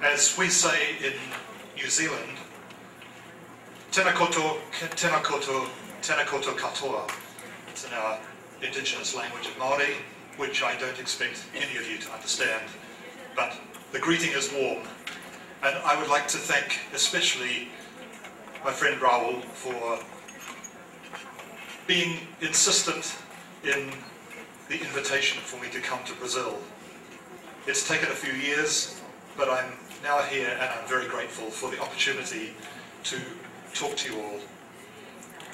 As we say in New Zealand, tēnā koutou, tēnā koutou, tēnā koutou katoa. It's in our indigenous language of Māori, which I don't expect any of you to understand, but the greeting is warm. And I would like to thank especially my friend Raul for being insistent in the invitation for me to come to Brazil. It's taken a few years, but I'm now here and I'm very grateful for the opportunity to talk to you all.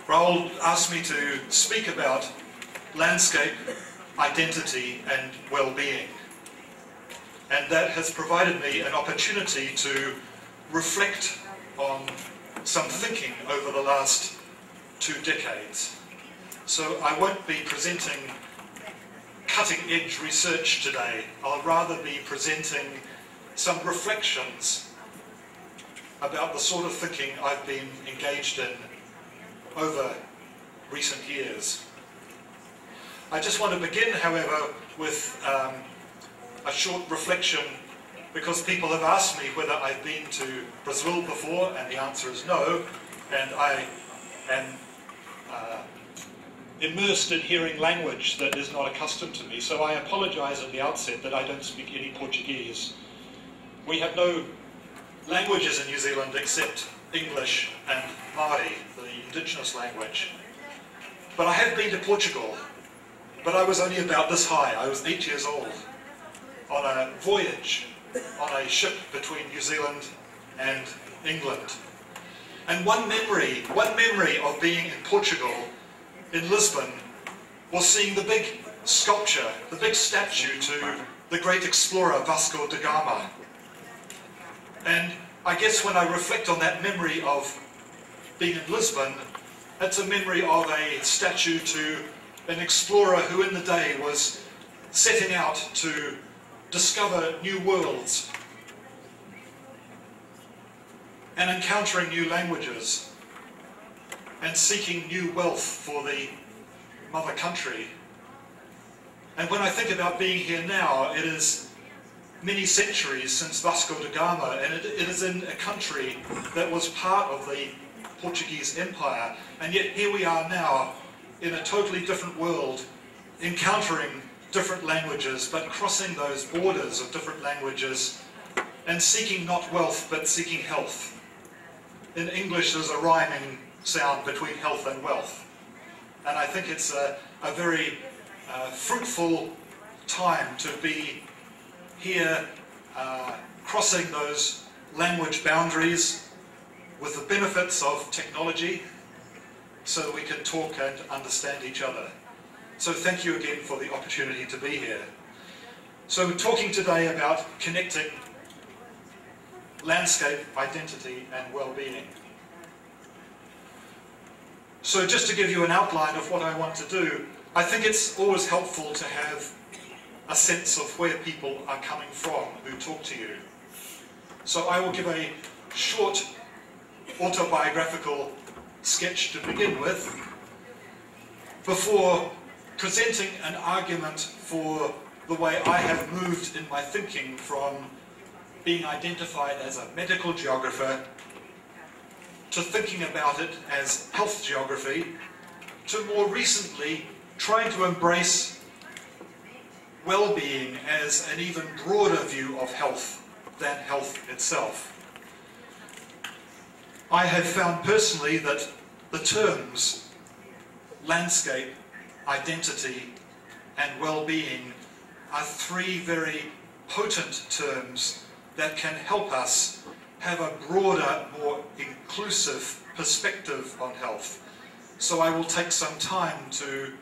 Raul asked me to speak about landscape, identity and well-being. And that has provided me an opportunity to reflect on some thinking over the last 2 decades. So I won't be presenting cutting-edge research today. I'll rather be presenting some reflections about the sort of thinking I've been engaged in over recent years. I just want to begin, however, with a short reflection, because people have asked me whether I've been to Brazil before, and the answer is no, and I am immersed in hearing language that is not accustomed to me, so I apologize at the outset that I don't speak any Portuguese. We have no languages in New Zealand except English and Māori, the indigenous language. But I have been to Portugal, but I was only about this high. I was 8 years old, on a voyage on a ship between New Zealand and England. And one memory of being in Portugal, in Lisbon, was seeing the big sculpture, the big statue to the great explorer Vasco da Gama. And I guess when I reflect on that memory of being in Lisbon, it's a memory of a statue to an explorer who in the day was setting out to discover new worlds and encountering new languages and seeking new wealth for the mother country. And when I think about being here now, it is many centuries since Vasco da Gama, and it is in a country that was part of the Portuguese Empire, and yet here we are now in a totally different world, encountering different languages, but crossing those borders of different languages and seeking not wealth, but seeking health. In English, there's a rhyming sound between health and wealth. And I think it's a very fruitful time to be here crossing those language boundaries with the benefits of technology so that we can talk and understand each other. So thank you again for the opportunity to be here. So we're talking today about connecting landscape, identity and well-being. So just to give you an outline of what I want to do, I think it's always helpful to have a sense of where people are coming from who talk to you. So I will give a short autobiographical sketch to begin with, before presenting an argument for the way I have moved in my thinking from being identified as a medical geographer to thinking about it as health geography, to more recently trying to embrace well-being as an even broader view of health than health itself. I have found personally that the terms landscape, identity and well-being are 3 very potent terms that can help us have a broader, more inclusive perspective on health. So I will take some time to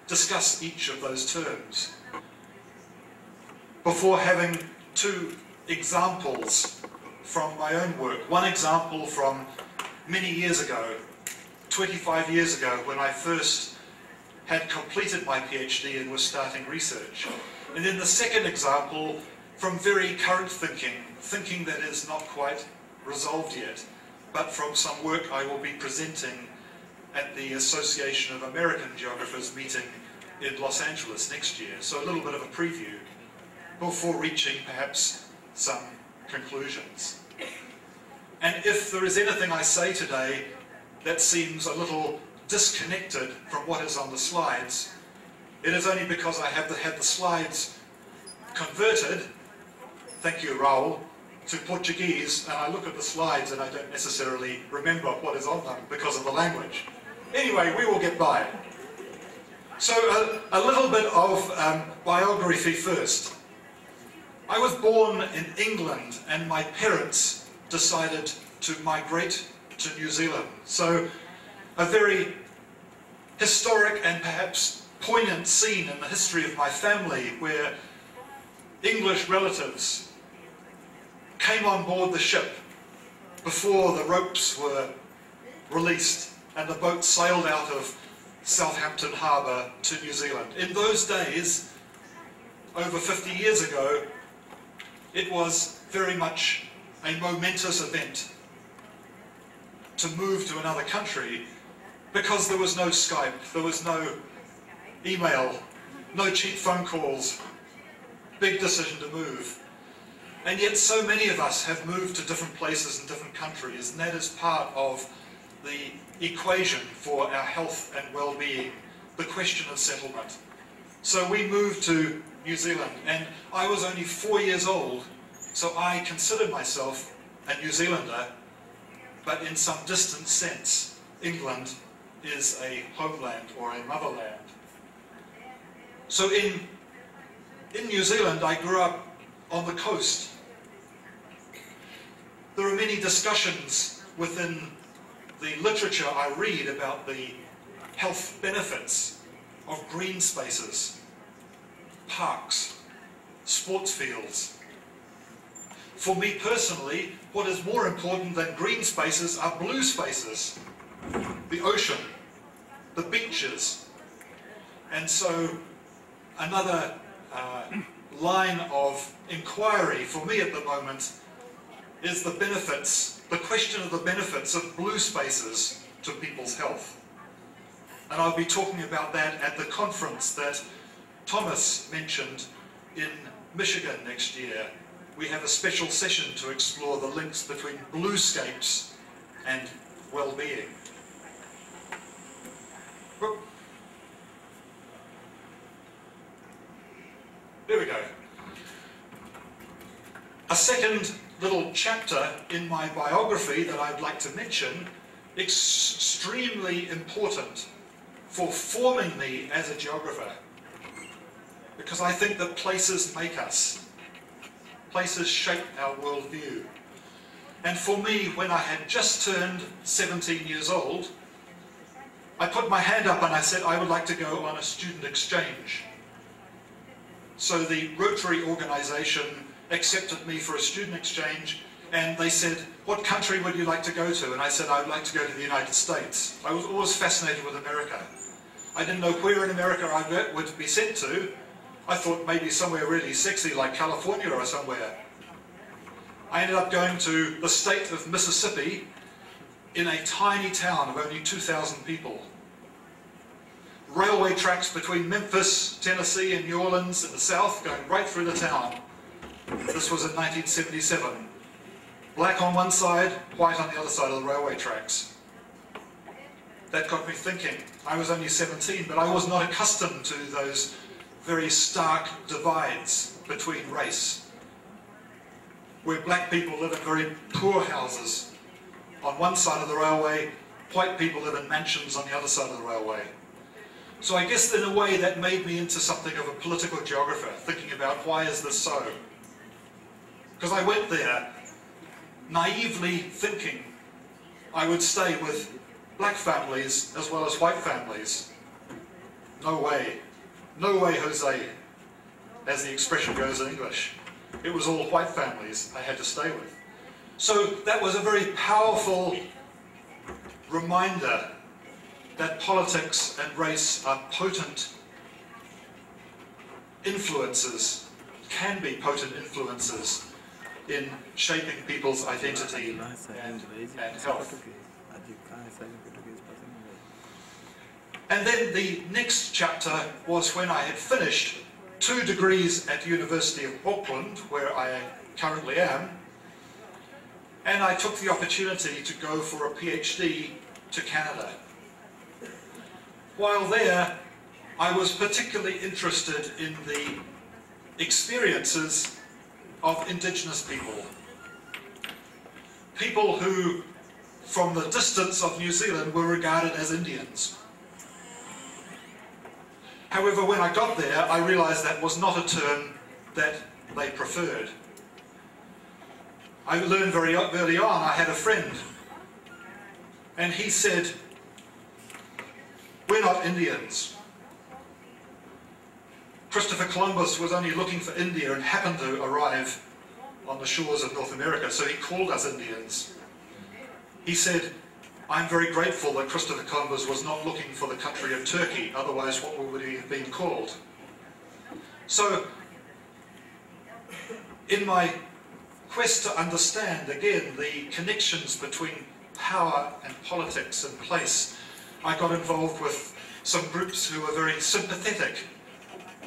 discuss each of those terms before having 2 examples from my own work. One example from many years ago, 25 years ago, when I first had completed my PhD and was starting research. And then the second example from very current thinking that is not quite resolved yet, but from some work I will be presenting at the Association of American Geographers meeting in Los Angeles next year. So a little bit of a preview before reaching perhaps some conclusions. And if there is anything I say today that seems a little disconnected from what is on the slides, it is only because I have had the slides converted, thank you Raul, to Portuguese, and I look at the slides and I don't necessarily remember what is on them because of the language. Anyway, we will get by. So a little bit of biography first. I was born in England and my parents decided to migrate to New Zealand. So a very historic and perhaps poignant scene in the history of my family where English relatives came on board the ship before the ropes were released and the boat sailed out of Southampton Harbour to New Zealand. In those days, over 50 years ago, it was very much a momentous event to move to another country because there was no Skype, there was no email, no cheap phone calls, big decision to move. And yet so many of us have moved to different places and different countries, and that is part of the equation for our health and well-being, the question of settlement. So we moved to New Zealand, and I was only 4 years old, so I considered myself a New Zealander, but in some distant sense, England is a homeland or a motherland. So in New Zealand, I grew up on the coast. There are many discussions within the literature I read about the health benefits of green spaces, parks, sports fields. For me personally, what is more important than green spaces are blue spaces, the ocean, the beaches. And so another line of inquiry for me at the moment is the benefits, the question of the benefits of blue spaces to people's health. And I'll be talking about that at the conference that Thomas mentioned in Michigan next year. We have a special session to explore the links between bluescapes and well-being. There we go. A second little chapter in my biography that I'd like to mention, extremely important for forming me as a geographer, because I think that places make us. Places shape our worldview. And for me, when I had just turned 17 years old, I put my hand up and I said I would like to go on a student exchange. So the Rotary organisation accepted me for a student exchange, and they said, what country would you like to go to? And I said, I would like to go to the United States. I was always fascinated with America. I didn't know where in America I would be sent to. I thought maybe somewhere really sexy like California or somewhere. I ended up going to the state of Mississippi in a tiny town of only 2,000 people. Railway tracks between Memphis, Tennessee and New Orleans in the south going right through the town. This was in 1977. Black on one side, white on the other side of the railway tracks. That got me thinking. I was only 17, but I was not accustomed to those very stark divides between race, where black people live in very poor houses on one side of the railway, white people live in mansions on the other side of the railway. So I guess in a way that made me into something of a political geographer, thinking about why is this so? Because I went there naively thinking I would stay with black families as well as white families. No way. No way, Jose, as the expression goes in English. It was all white families I had to stay with. So that was a very powerful reminder that politics and race are potent influences, can be potent influences in shaping people's identity and health. And then the next chapter was when I had finished 2 degrees at the University of Auckland, where I currently am, and I took the opportunity to go for a PhD to Canada. While there, I was particularly interested in the experiences of Indigenous people. People who, from the distance of New Zealand, were regarded as Indians. However, when I got there, I realized that was not a term that they preferred. I learned very early on, I had a friend, and he said, "We're not Indians. Christopher Columbus was only looking for India and happened to arrive on the shores of North America, so he called us Indians." He said, "I'm very grateful that Christopher Columbus was not looking for the country of Turkey, otherwise what would he have been called?" So, in my quest to understand, again, the connections between power and politics and place, I got involved with some groups who were very sympathetic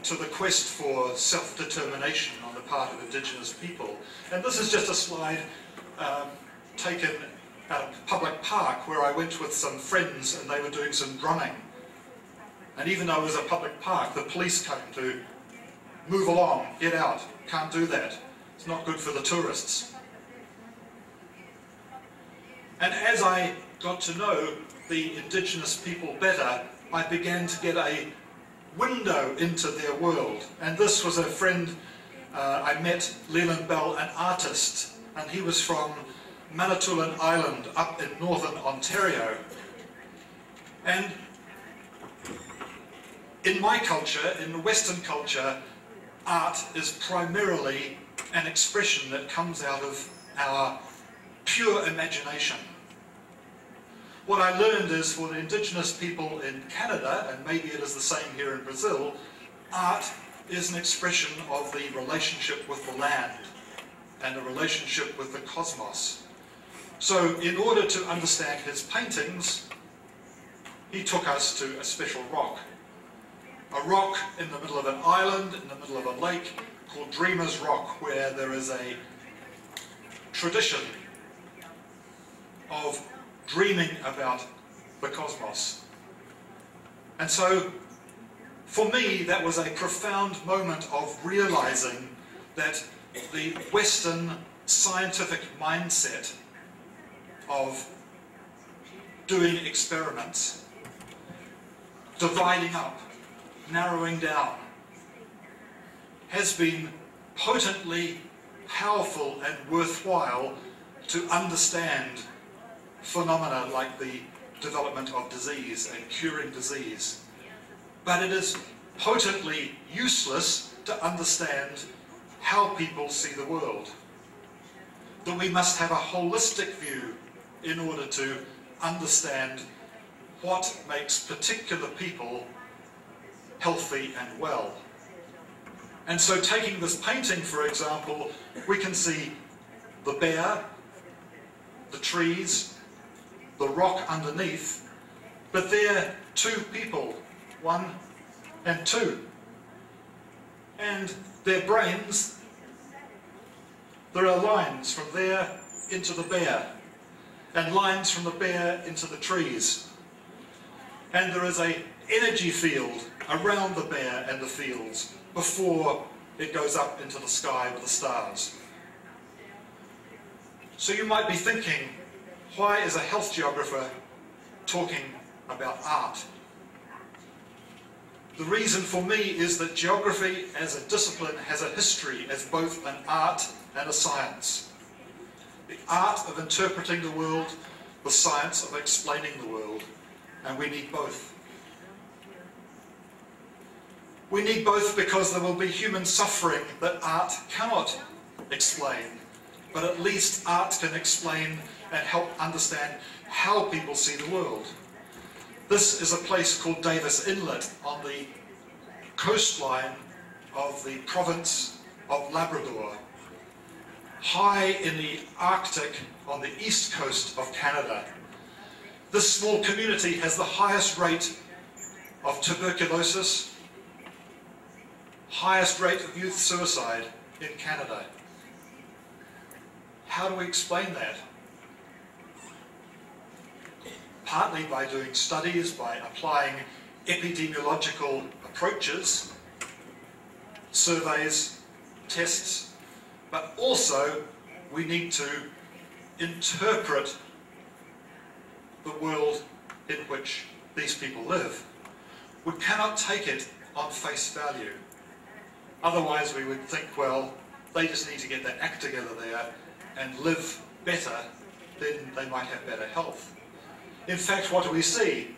to the quest for self-determination on the part of Indigenous people. And this is just a slide taken at a public park where I went with some friends and they were doing some drumming. And even though it was a public park, the police came to move along, get out, can't do that. It's not good for the tourists. And as I got to know the Indigenous people better, I began to get a window into their world. And this was a friend I met, Leland Bell, an artist, and he was from Manitoulin Island up in northern Ontario. And in my culture, in the Western culture, art is primarily an expression that comes out of our pure imagination. What I learned is for the Indigenous people in Canada, and maybe it is the same here in Brazil, art is an expression of the relationship with the land and the relationship with the cosmos. So in order to understand his paintings, he took us to a special rock. A rock in the middle of an island, in the middle of a lake, called Dreamer's Rock, where there is a tradition of dreaming about the cosmos. And so, for me, that was a profound moment of realizing that the Western scientific mindset of doing experiments, dividing up, narrowing down, has been potently powerful and worthwhile to understand phenomena like the development of disease and curing disease. But it is potently useless to understand how people see the world. That we must have a holistic view in order to understand what makes particular people healthy and well. And so taking this painting, for example, we can see the bear, the trees, the rock underneath, but they're two people, 1 and 2. And their brains, there are lines from there into the bear, and lines from the bear into the trees. And there is an energy field around the bear and the fields before it goes up into the sky with the stars. So you might be thinking, why is a health geographer talking about art? The reason for me is that geography as a discipline has a history as both an art and a science. The art of interpreting the world, the science of explaining the world, and we need both. We need both because there will be human suffering that art cannot explain, but at least art can explain and help understand how people see the world. This is a place called Davis Inlet on the coastline of the province of Labrador, high in the Arctic on the east coast of Canada. This small community has the highest rate of tuberculosis, highest rate of youth suicide in Canada. How do we explain that? partly by doing studies, by applying epidemiological approaches, surveys, tests, but also we need to interpret the world in which these people live. We cannot take it on face value. Otherwise we would think, well, they just need to get their act together there and live better, then they might have better health. In fact, what do we see?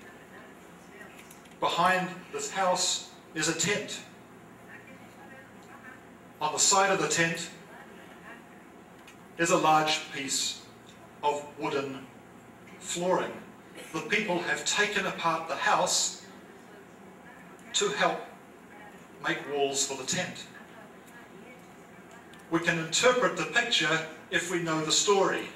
Behind this house is a tent. On the side of the tent is a large piece of wooden flooring. The people have taken apart the house to help make walls for the tent. We can interpret the picture if we know the story.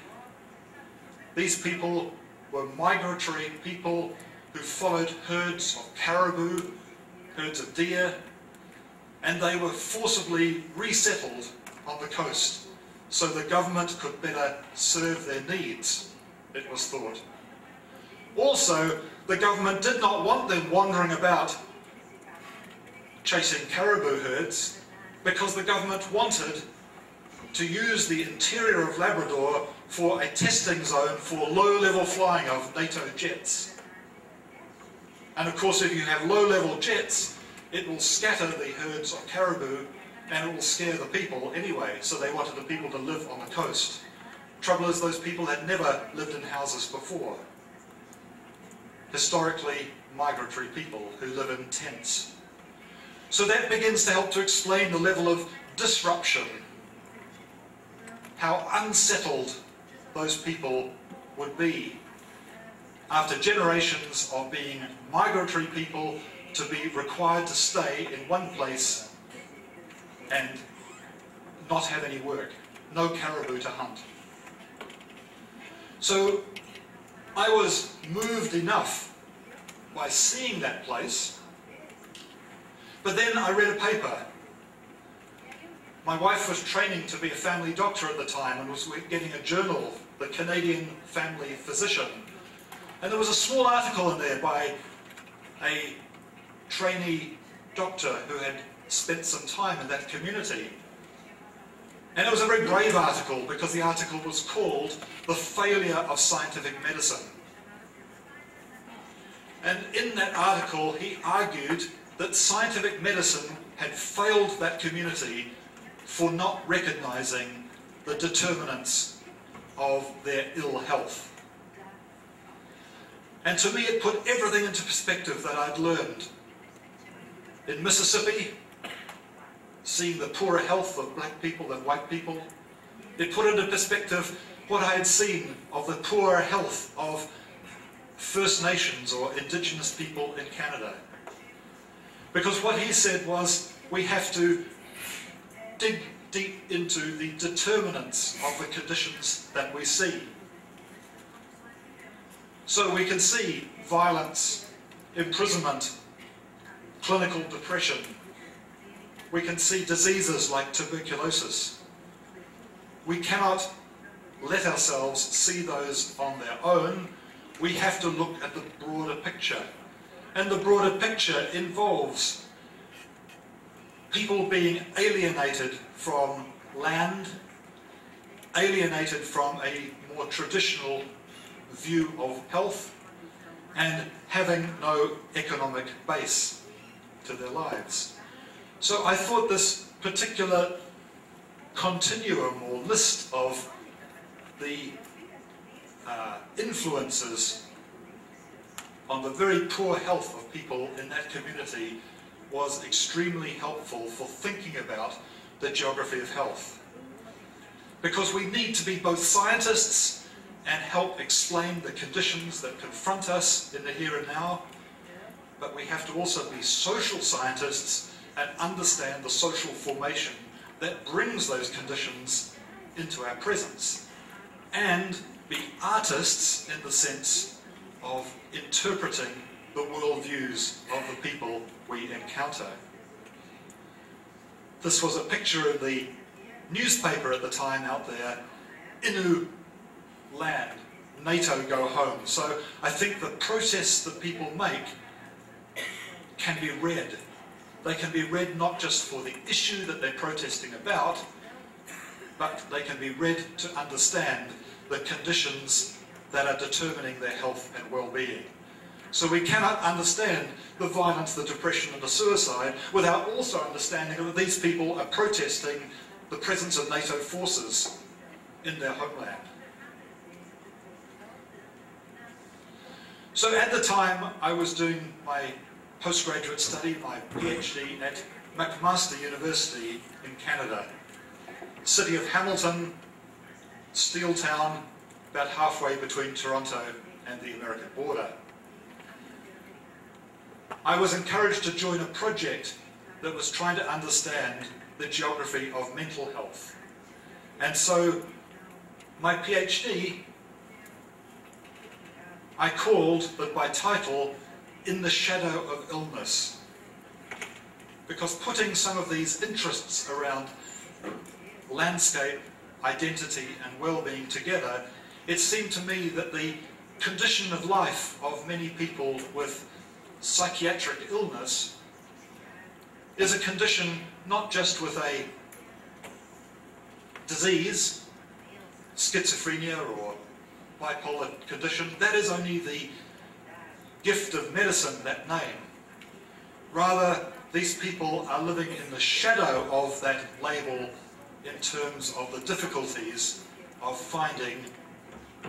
These people were migratory people who followed herds of caribou, herds of deer, and they were forcibly resettled on the coast so the government could better serve their needs, it was thought. Also, the government did not want them wandering about chasing caribou herds because the government wanted to use the interior of Labrador for a testing zone for low-level flying of NATO jets. And of course, if you have low-level jets, it will scatter the herds of caribou and it will scare the people anyway, so they wanted the people to live on the coast. Trouble is, those people had never lived in houses before. Historically migratory people who live in tents. So that begins to help to explain the level of disruption, how unsettled those people would be after generations of being migratory people to be required to stay in one place and not have any work, no caribou to hunt. So I was moved enough by seeing that place, but then I read a paper. My wife was training to be a family doctor at the time and was getting a journal, the Canadian Family Physician. And there was a small article in there by a trainee doctor who had spent some time in that community. And it was a very brave article because the article was called "The Failure of Scientific Medicine." And in that article he argued that scientific medicine had failed that community for not recognizing the determinants of their ill health. And to me it put everything into perspective that I'd learned. In Mississippi, seeing the poorer health of black people than white people, it put into perspective what I had seen of the poorer health of First Nations or Indigenous people in Canada. Because what he said was, we have to dig deep into the determinants of the conditions that we see. So we can see violence, imprisonment, clinical depression. We can see diseases like tuberculosis. We cannot let ourselves see those on their own. We have to look at the broader picture. And the broader picture involves people being alienated from land, alienated from a more traditional view of health, and having no economic base to their lives. So I thought this particular continuum or list of the influences on the very poor health of people in that community was extremely helpful for thinking about the geography of health. Because we need to be both scientists and help explain the conditions that confront us in the here and now, but we have to also be social scientists and understand the social formation that brings those conditions into our presence, and be artists in the sense of interpreting the worldviews of the people we encounter. This was a picture in the newspaper at the time out there, Innu land, NATO go home. So I think the protests that people make can be read. They can be read not just for the issue that they're protesting about, but they can be read to understand the conditions that are determining their health and well-being. So we cannot understand the violence, the depression and the suicide without also understanding that these people are protesting the presence of NATO forces in their homeland. So at the time I was doing my postgraduate study, my PhD at McMaster University in Canada, city of Hamilton, steel town, about halfway between Toronto and the American border. I was encouraged to join a project that was trying to understand the geography of mental health. And so my PhD, I called, but by title, In the Shadow of Illness. Because putting some of these interests around landscape, identity and well-being together, it seemed to me that the condition of life of many people with psychiatric illness is a condition not just with a disease, schizophrenia or bipolar condition. That is only the gift of medicine, that name. Rather, these people are living in the shadow of that label in terms of the difficulties of finding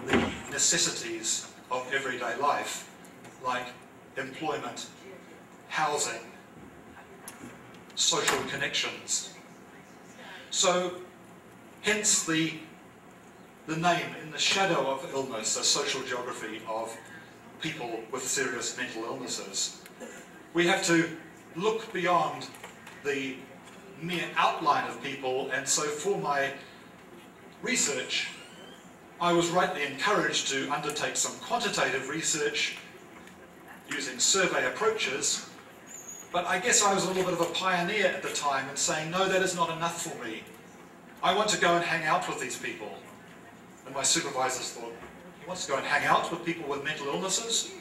the necessities of everyday life, like employment, housing, social connections. So, hence the name, In the Shadow of Illness, a social geography of people with serious mental illnesses. We have to look beyond the mere outline of people, and so for my research, I was rightly encouraged to undertake some quantitative research using survey approaches, but I guess I was a little bit of a pioneer at the time in saying, no, that is not enough for me. I want to go and hang out with these people. And my supervisors thought, he wants to go and hang out with people with mental illnesses?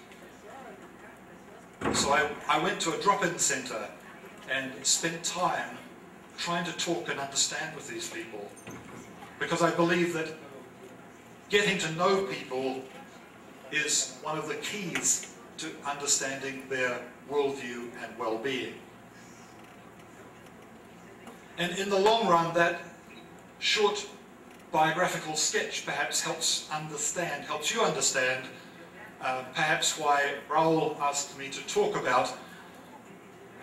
So I went to a drop-in centre and spent time trying to talk and understand with these people, because I believe that getting to know people is one of the keys to understanding their worldview and well-being. And in the long run, that short biographical sketch perhaps helps you understand perhaps why Raul asked me to talk about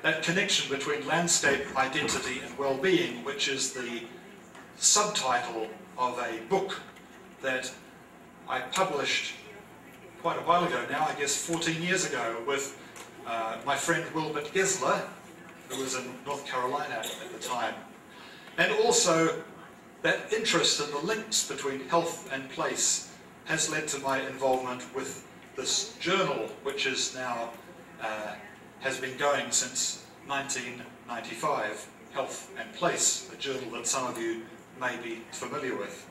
that connection between landscape, identity and well-being, which is the subtitle of a book that I published quite a while ago now, I guess 14 years ago, with my friend Wilbert Gesler, who was in North Carolina at the time. And also that interest in the links between health and place has led to my involvement with this journal, which is now has been going since 1995, Health and Place, a journal that some of you may be familiar with.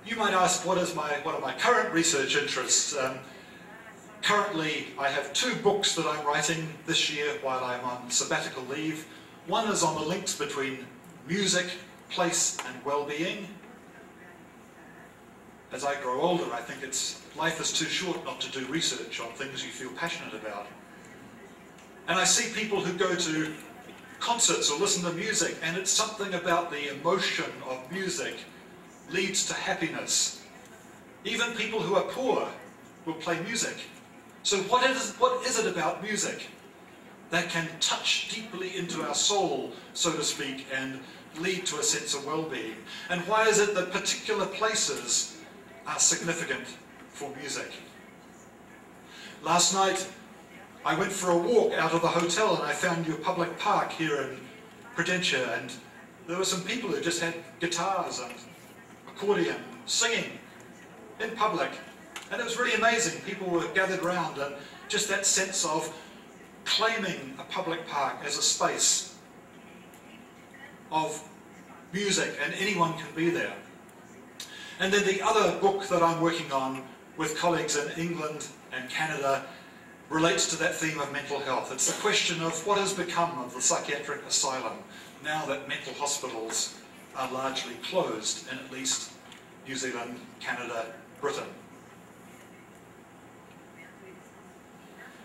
You might ask, what are my current research interests? Currently, I have 2 books that I'm writing this year while I'm on sabbatical leave. One is on the links between music, place and well-being. As I grow older, I think life is too short not to do research on things you feel passionate about. And I see people who go to concerts or listen to music, and it's something about the emotion of music leads to happiness. Even people who are poor will play music. So what is it about music that can touch deeply into our soul, so to speak, and lead to a sense of well-being? And why is it that particular places are significant for music? Last night I went for a walk out of the hotel and I found your public park here in Prudentia, and there were some people who just had guitars and accordion singing in public, and it was really amazing. People were gathered around, and just that sense of claiming a public park as a space of music, and anyone can be there. And then the other book that I'm working on with colleagues in England and Canada relates to that theme of mental health. It's the question of what has become of the psychiatric asylum now that mental hospitals are largely closed in at least New Zealand, Canada, Britain.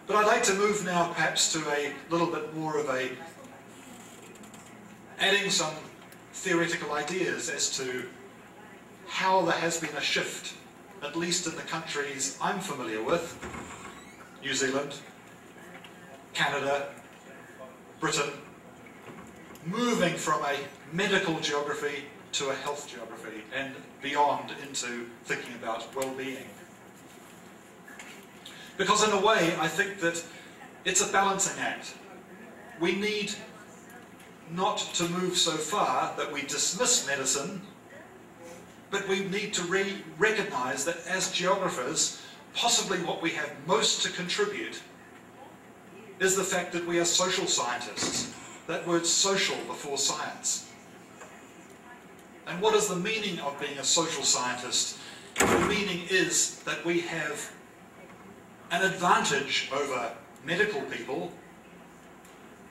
But I'd like to move now perhaps to a little bit more of a adding some theoretical ideas as to how there has been a shift, at least in the countries I'm familiar with, New Zealand, Canada, Britain, moving from a medical geography to a health geography and beyond into thinking about well-being. Because in a way, I think that it's a balancing act. We need not to move so far that we dismiss medicine, but we need to recognise that as geographers, possibly what we have most to contribute is the fact that we are social scientists. That word social before science. And what is the meaning of being a social scientist? The meaning is that we have an advantage over medical people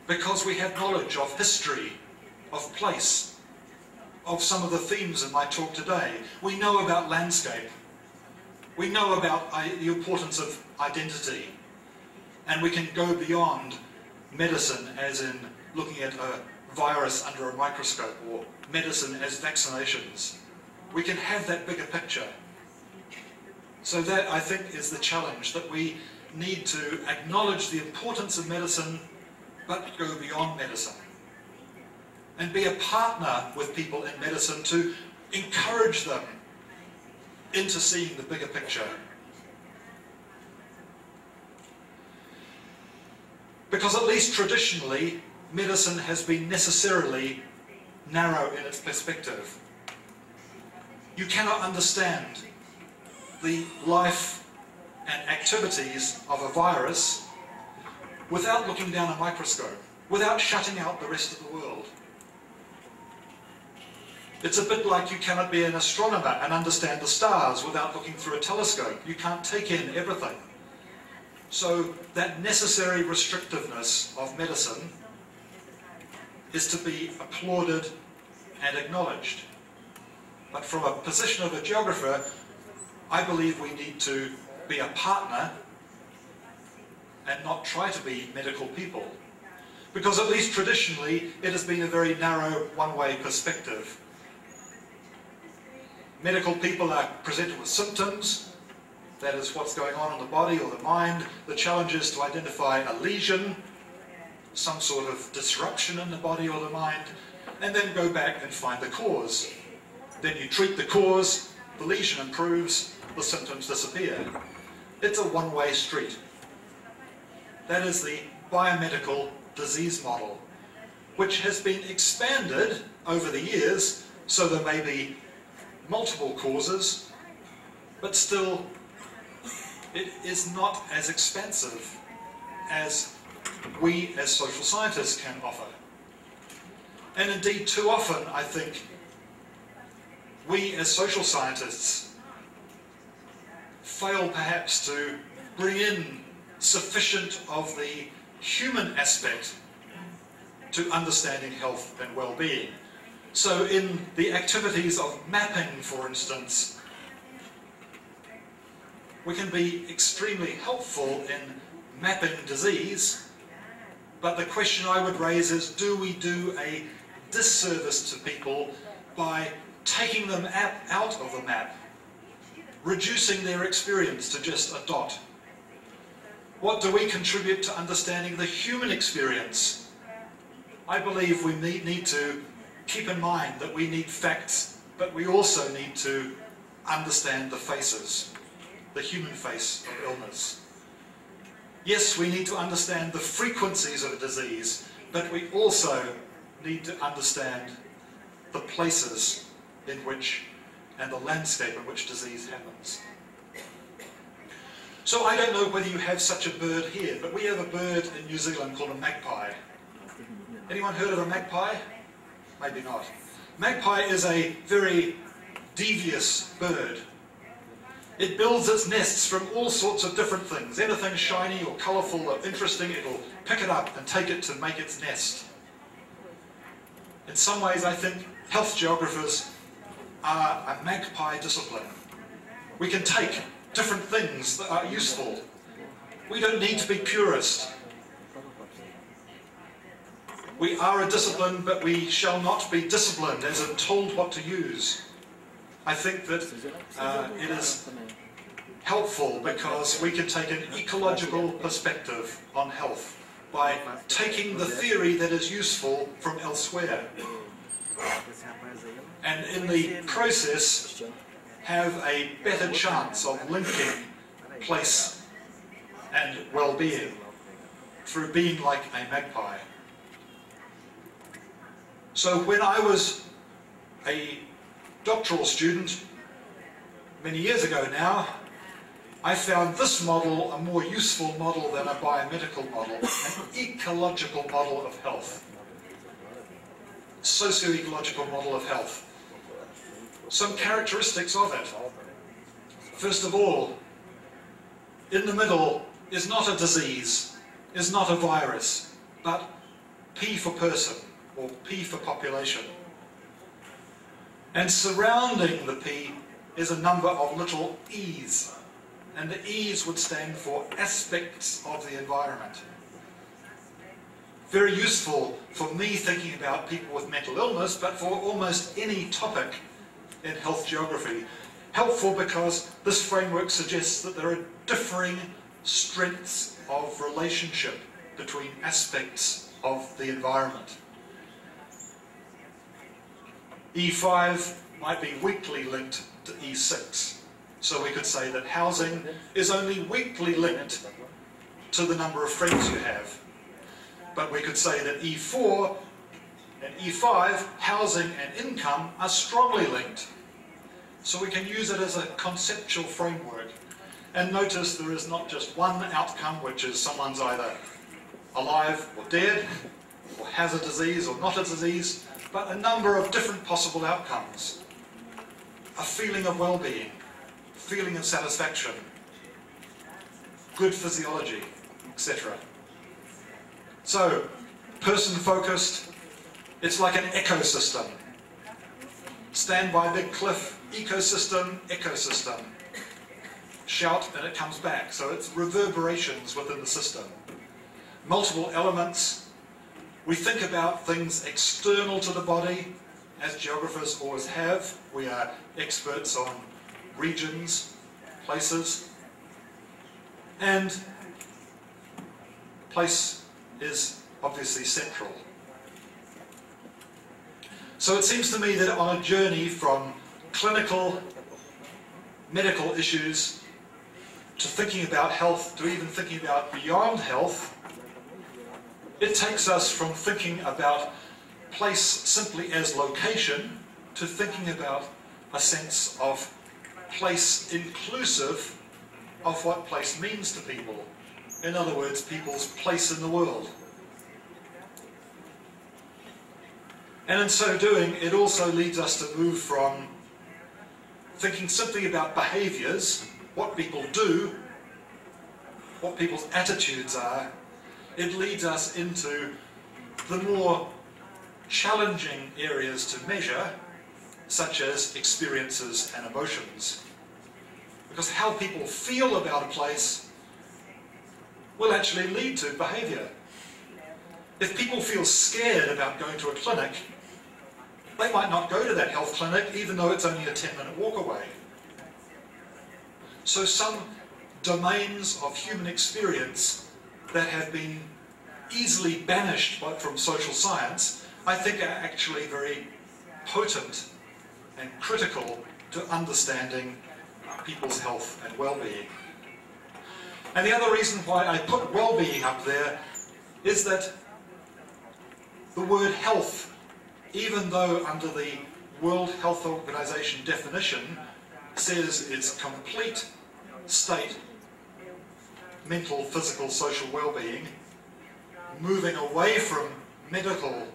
because we have knowledge of history, of place, of some of the themes in my talk today. We know about landscape. We know about the importance of identity. And we can go beyond medicine, as in looking at a virus under a microscope, or medicine as vaccinations. We can have that bigger picture. So that, I think, is the challenge, that we need to acknowledge the importance of medicine, but go beyond medicine. And be a partner with people in medicine to encourage them into seeing the bigger picture. Because at least traditionally, medicine has been necessarily narrow in its perspective. You cannot understand the life and activities of a virus without looking down a microscope, without shutting out the rest of the world. It's a bit like you cannot be an astronomer and understand the stars without looking through a telescope. You can't take in everything. So that necessary restrictiveness of medicine is to be applauded and acknowledged. But from a position of a geographer, I believe we need to be a partner and not try to be medical people. Because at least traditionally, it has been a very narrow one-way perspective. Medical people are presented with symptoms, that is what's going on in the body or the mind. The challenge is to identify a lesion, some sort of disruption in the body or the mind, and then go back and find the cause. Then you treat the cause, the lesion improves, the symptoms disappear. It's a one-way street. That is the biomedical disease model, which has been expanded over the years, so there may be multiple causes, but still it is not as expansive as we as social scientists can offer. And indeed, too often, I think, we as social scientists fail perhaps to bring in sufficient of the human aspect to understanding health and well-being. So in the activities of mapping, for instance, we can be extremely helpful in mapping disease, but the question I would raise is, do we do a disservice to people by taking them out of the map, reducing their experience to just a dot? What do we contribute to understanding the human experience? I believe we need to keep in mind that we need facts, but we also need to understand the faces, the human face of illness. Yes, we need to understand the frequencies of a disease, but we also need to understand the places in which, and the landscape in which disease happens. So I don't know whether you have such a bird here, but we have a bird in New Zealand called a magpie. Anyone heard of a magpie? Maybe not. Magpie is a very devious bird. It builds its nests from all sorts of different things. Anything shiny or colourful or interesting, it'll pick it up and take it to make its nest. In some ways, I think health geographers are a magpie discipline. We can take different things that are useful. We don't need to be purist. We are a discipline, but we shall not be disciplined, as in told what to use. I think that it is helpful because we can take an ecological perspective on health by taking the theory that is useful from elsewhere. And in the process, have a better chance of linking place and well-being through being like a magpie. So when I was a doctoral student, many years ago now, I found this model a more useful model than a biomedical model, an ecological model of health, socio-ecological model of health. Some characteristics of it. First of all, in the middle is not a disease, is not a virus, but P for person, or P for population. And surrounding the P is a number of little E's, and the E's would stand for aspects of the environment. Very useful for me thinking about people with mental illness, but for almost any topic in health geography. Helpful because this framework suggests that there are differing strengths of relationship between aspects of the environment. E5 might be weakly linked to E6. So we could say that housing is only weakly linked to the number of friends you have. But we could say that E4 and E5, housing and income, are strongly linked. So we can use it as a conceptual framework. And notice there is not just one outcome, which is someone's either alive or dead, or has a disease or not a disease, but a number of different possible outcomes. A feeling of well-being, feeling of satisfaction, good physiology, etc. So, person-focused, it's like an ecosystem. Stand by big cliff, ecosystem, ecosystem. Shout and it comes back, so it's reverberations within the system. Multiple elements. We think about things external to the body, as geographers always have. We are experts on regions, places, and place is obviously central. So it seems to me that on a journey from clinical, medical issues to thinking about health, to even thinking about beyond health, it takes us from thinking about place simply as location to thinking about a sense of place inclusive of what place means to people. In other words, people's place in the world. And in so doing, it also leads us to move from thinking simply about behaviours, what people do, what people's attitudes are. It leads us into the more challenging areas to measure, such as experiences and emotions. Because how people feel about a place will actually lead to behaviour. If people feel scared about going to a clinic, they might not go to that health clinic even though it's only a 10-minute walk away. So some domains of human experience that have been easily banished from social science, I think are actually very potent and critical to understanding people's health and well-being. And the other reason why I put well-being up there is that the word health, even though under the World Health Organization definition says it's complete state, mental, physical, social well-being, moving away from medical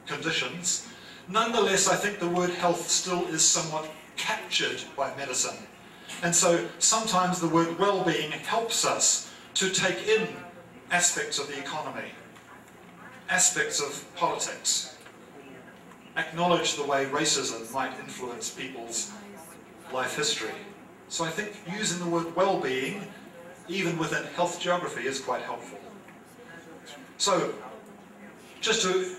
conditions, nonetheless I think the word health still is somewhat captured by medicine. And so sometimes the word well-being helps us to take in aspects of the economy, aspects of politics, acknowledge the way racism might influence people's life history. So I think using the word well-being, even within health geography, is quite helpful. So, just to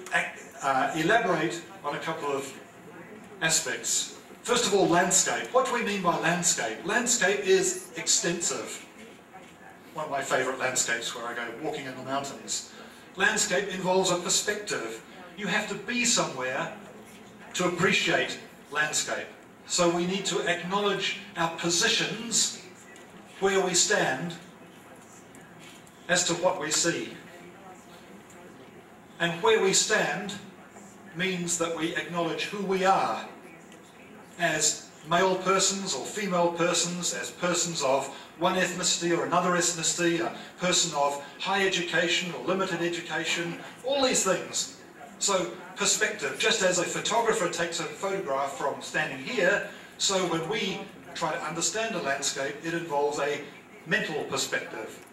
elaborate on a couple of aspects. First of all, landscape. What do we mean by landscape? Landscape is extensive. One of my favourite landscapes where I go walking in the mountains. Landscape involves a perspective. You have to be somewhere to appreciate landscape. So we need to acknowledge our positions, where we stand, as to what we see. And where we stand means that we acknowledge who we are as male persons or female persons, as persons of one ethnicity or another ethnicity, a person of high education or limited education, all these things. So perspective, just as a photographer takes a photograph from standing here, so when we try to understand a landscape, it involves a mental perspective.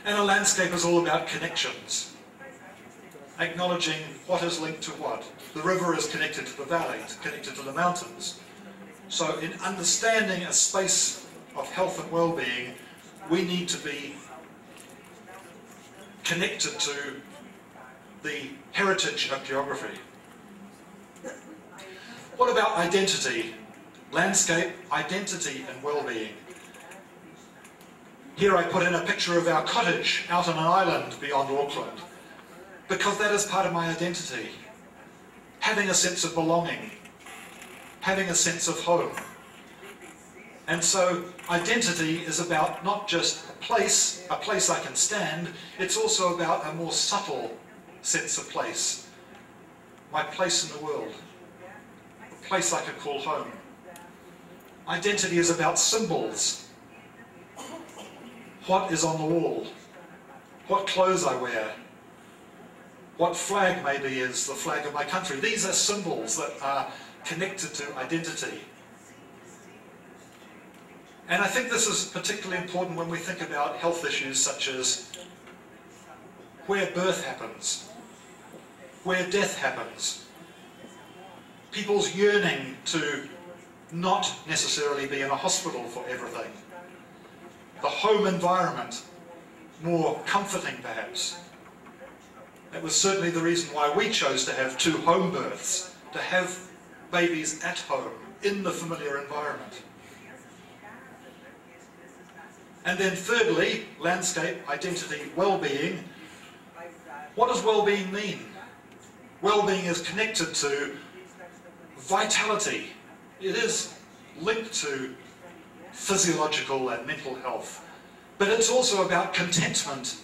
And a landscape is all about connections, acknowledging what is linked to what. The river is connected to the valley, it's connected to the mountains. So in understanding a space of health and well-being, we need to be connected to the heritage of geography. What about identity? Landscape, identity and well-being. Here I put in a picture of our cottage out on an island beyond Auckland, because that is part of my identity. Having a sense of belonging, having a sense of home. And so identity is about not just a place I can stand, it's also about a more subtle sense of place. My place in the world, a place I could call home. Identity is about symbols. What is on the wall? What clothes I wear? What flag maybe is the flag of my country? These are symbols that are connected to identity. And I think this is particularly important when we think about health issues such as where birth happens, where death happens, people's yearning to not necessarily be in a hospital for everything, the home environment, more comforting perhaps. That was certainly the reason why we chose to have 2 home births, to have babies at home, in the familiar environment. And then thirdly, landscape, identity, well-being. What does well-being mean? Well-being is connected to vitality. It is linked to physiological and mental health. But it's also about contentment.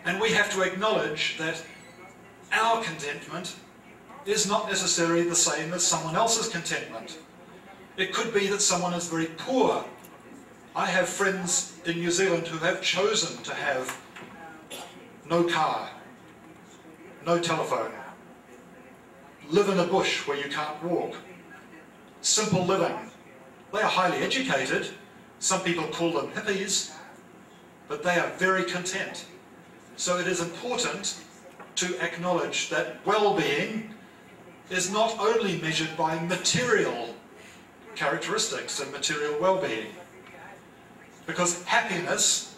And we have to acknowledge that our contentment is not necessarily the same as someone else's contentment. It could be that someone is very poor. I have friends in New Zealand who have chosen to have no car, no telephone, live in a bush where you can't walk, simple living. They are highly educated. Some people call them hippies, but they are very content. So it is important to acknowledge that well-being is not only measured by material characteristics and material well-being, because happiness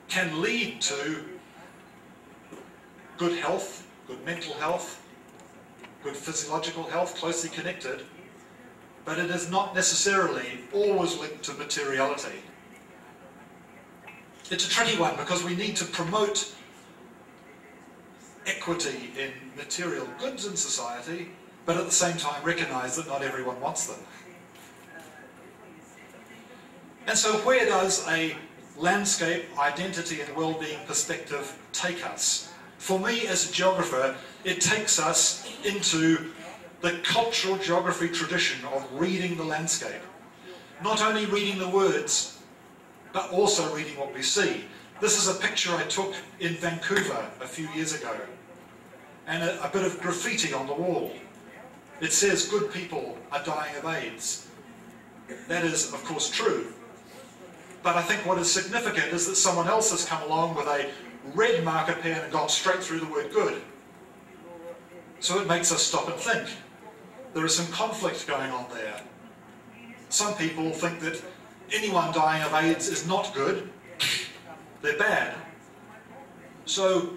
can lead to good health, good mental health, good physiological health, closely connected, but it is not necessarily always linked to materiality. It's a tricky one because we need to promote equity in material goods in society, but at the same time recognise that not everyone wants them. And so where does a landscape, identity and well-being perspective take us? For me as a geographer, it takes us into the cultural geography tradition of reading the landscape. Not only reading the words, but also reading what we see. This is a picture I took in Vancouver a few years ago, and a bit of graffiti on the wall. It says good people are dying of AIDS. That is, of course, true. But I think what is significant is that someone else has come along with a red marker pen and gone straight through the word good. So it makes us stop and think. There is some conflict going on there. Some people think that anyone dying of AIDS is not good, they're bad. So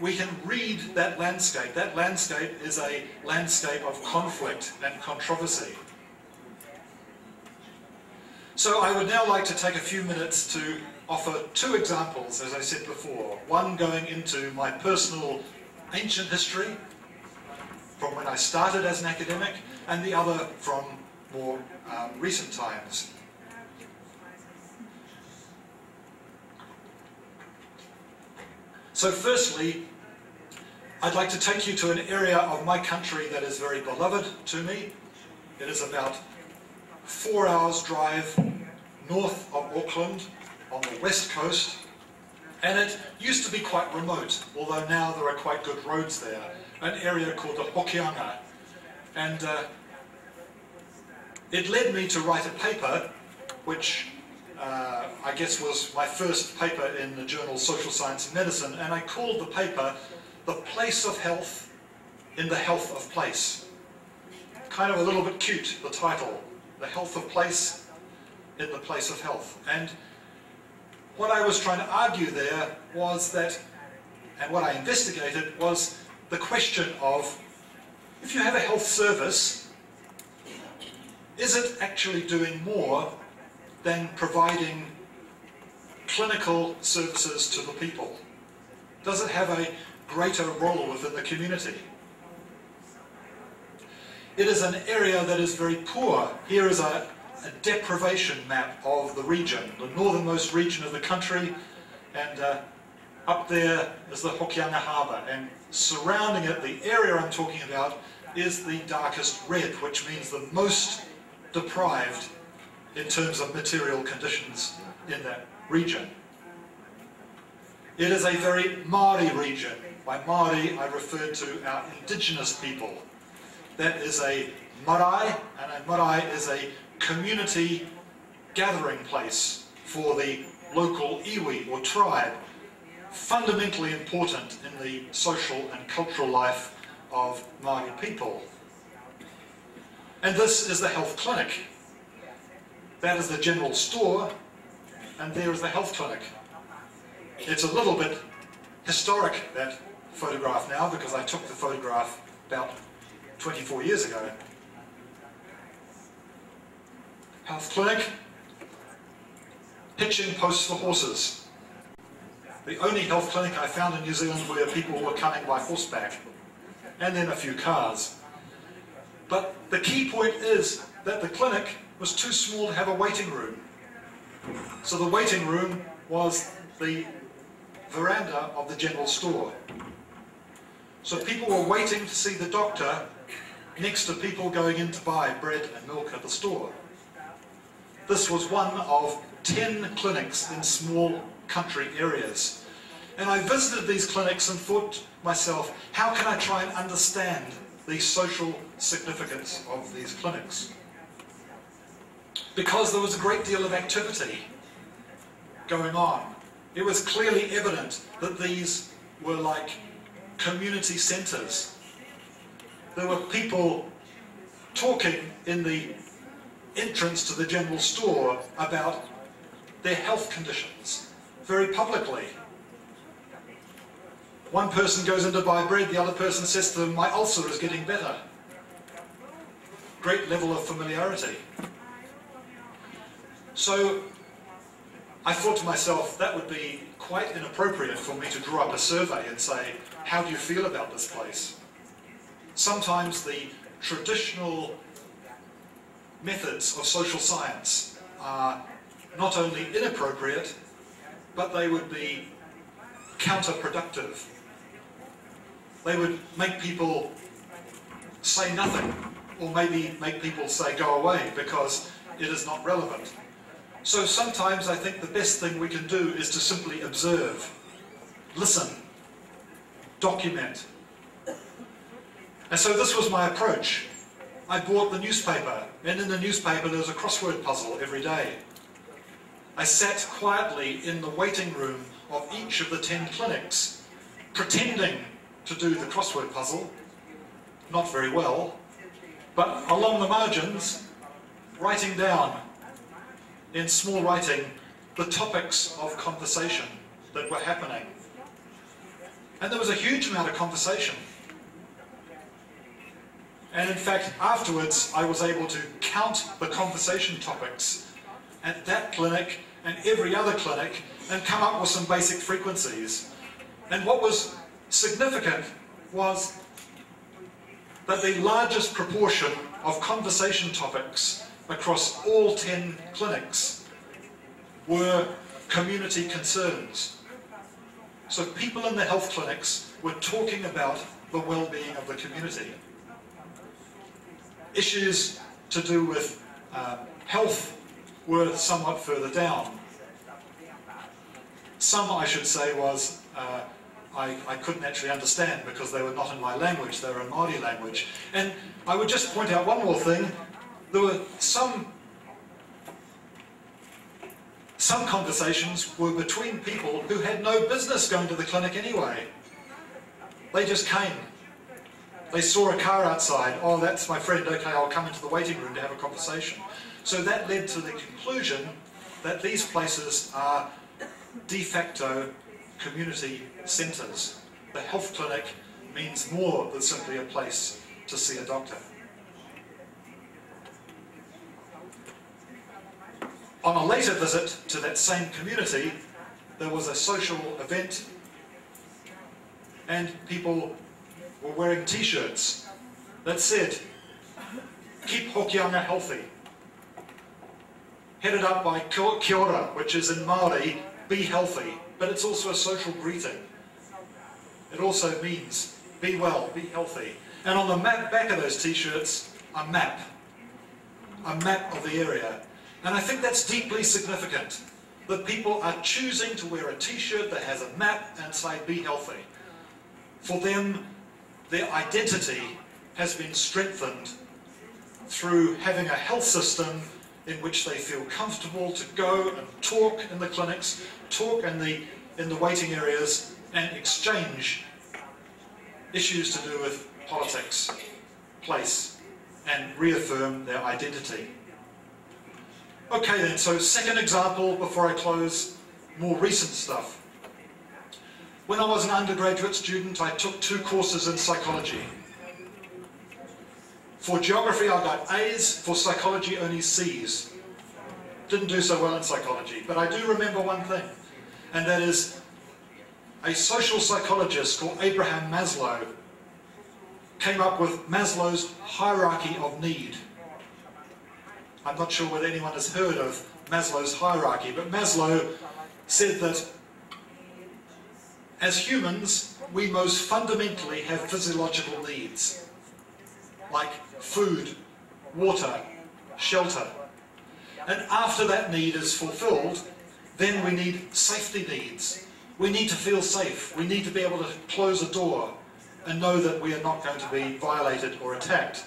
we can read that landscape. That landscape is a landscape of conflict and controversy. So I would now like to take a few minutes to offer two examples, as I said before. One going into my personal ancient history, from when I started as an academic, and the other from more recent times. So firstly, I'd like to take you to an area of my country that is very beloved to me. It is about 4 hours drive north of Auckland on the west coast, and it used to be quite remote, although now there are quite good roads there. An area called the Hokianga, and it led me to write a paper which I guess was my first paper in the journal Social Science and Medicine, and I called the paper The Place of Health in the Health of Place. Kind of a little bit cute, the title, The Health of Place in the Place of Health. And what I was trying to argue there was that, and what I investigated was the question of, if you have a health service, is it actually doing more than providing clinical services to the people? Does it have a greater role within the community? It is an area that is very poor. Here is a deprivation map of the region, the northernmost region of the country, and up there is the Hokianga Harbour, and surrounding it, the area I'm talking about, is the darkest red, which means the most deprived in terms of material conditions in that region. It is a very Māori region. By Māori, I refer to our indigenous people. That is a marae, and a marae is a community gathering place for the local iwi or tribe, fundamentally important in the social and cultural life of Māori people. And this is the health clinic. That is the general store, and there is the health clinic. It's a little bit historic, that photograph now, because I took the photograph about 24 years ago. Health clinic, hitching posts for horses. The only health clinic I found in New Zealand where people were coming by horseback, and then a few cars. But the key point is that the clinic was too small to have a waiting room. So the waiting room was the veranda of the general store. So people were waiting to see the doctor next to people going in to buy bread and milk at the store. This was one of 10 clinics in small country areas. And I visited these clinics and thought to myself, how can I try and understand the social significance of these clinics? Because there was a great deal of activity going on. It was clearly evident that these were like community centres. There were people talking in the entrance to the general store about their health conditions very publicly. One person goes in to buy bread, the other person says to them, my ulcer is getting better. Great level of familiarity. So I thought to myself, that would be quite inappropriate for me to draw up a survey and say, how do you feel about this place? Sometimes the traditional methods of social science are not only inappropriate, but they would be counterproductive. They would make people say nothing, or maybe make people say go away because it is not relevant. So sometimes I think the best thing we can do is to simply observe, listen, document. And so this was my approach. I bought the newspaper, and in the newspaper there was a crossword puzzle every day. I sat quietly in the waiting room of each of the 10 clinics, pretending to do the crossword puzzle, not very well, but along the margins, writing down in small writing the topics of conversation that were happening. And there was a huge amount of conversation. And in fact, afterwards, I was able to count the conversation topics at that clinic and every other clinic and come up with some basic frequencies. And what was significant was that the largest proportion of conversation topics across all 10 clinics were community concerns. So people in the health clinics were talking about the well-being of the community. Issues to do with health were somewhat further down. Some, I should say, was I couldn't actually understand because they were not in my language, they were in Māori language. And I would just point out one more thing. There were some conversations were between people who had no business going to the clinic anyway. They just came. They saw a car outside. Oh, that's my friend. Okay, I'll come into the waiting room to have a conversation. So that led to the conclusion that these places are de facto community centres. The health clinic means more than simply a place to see a doctor. On a later visit to that same community, there was a social event and people were wearing t-shirts that said, "Keep Hokianga healthy." Headed up by Kia ora, which is in Māori, be healthy, but it's also a social greeting. It also means be well, be healthy. And on the back of those t-shirts, a map of the area. And I think that's deeply significant, that people are choosing to wear a t-shirt that has a map and say, be healthy. For them, their identity has been strengthened through having a health system in which they feel comfortable to go and talk in the clinics, talk in the waiting areas, and exchange issues to do with politics, place, and reaffirm their identity. Okay then, so second example before I close, more recent stuff. When I was an undergraduate student, I took 2 courses in psychology. For geography, I got A's, for psychology, only C's. Didn't do so well in psychology, but I do remember one thing, and that is a social psychologist called Abraham Maslow came up with Maslow's hierarchy of need. I'm not sure whether anyone has heard of Maslow's hierarchy, but Maslow said that as humans, we most fundamentally have physiological needs, like food, water, shelter. And after that need is fulfilled, then we need safety needs. We need to feel safe. We need to be able to close a door and know that we are not going to be violated or attacked.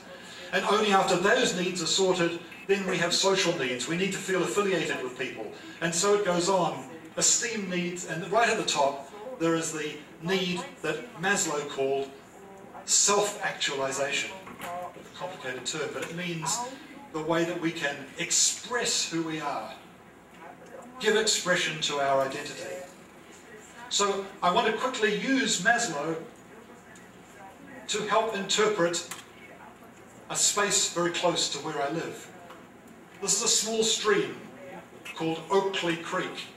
And only after those needs are sorted, then we have social needs. We need to feel affiliated with people. And so it goes on. Esteem needs, and right at the top, there is the need that Maslow called self-actualization. A complicated term, but it means the way that we can express who we are, give expression to our identity. So I want to quickly use Maslow to help interpret a space very close to where I live. This is a small stream called Oakley Creek.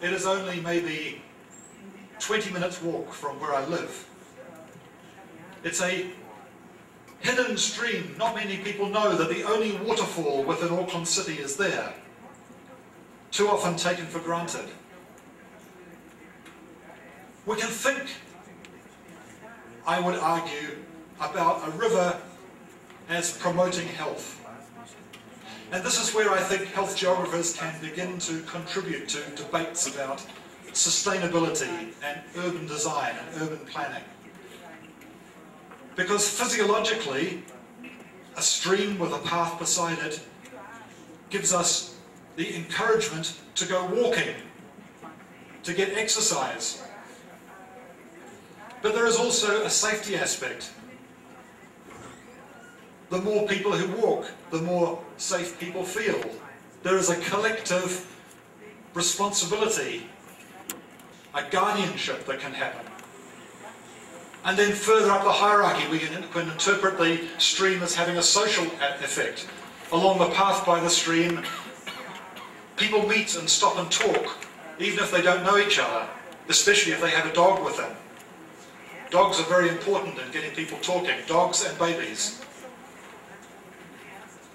It is only maybe 20 minutes walk from where I live. It's a hidden stream. Not many people know that the only waterfall within Auckland City is there. Too often taken for granted. We can think, I would argue, about a river as promoting health. And this is where I think health geographers can begin to contribute to debates about sustainability and urban design and urban planning. Because physiologically, a stream with a path beside it gives us the encouragement to go walking, to get exercise. But there is also a safety aspect. The more people who walk, the more safe people feel. There is a collective responsibility, a guardianship that can happen. And then further up the hierarchy, we can interpret the stream as having a social effect. Along the path by the stream, people meet and stop and talk, even if they don't know each other, especially if they have a dog with them. Dogs are very important in getting people talking, dogs and babies.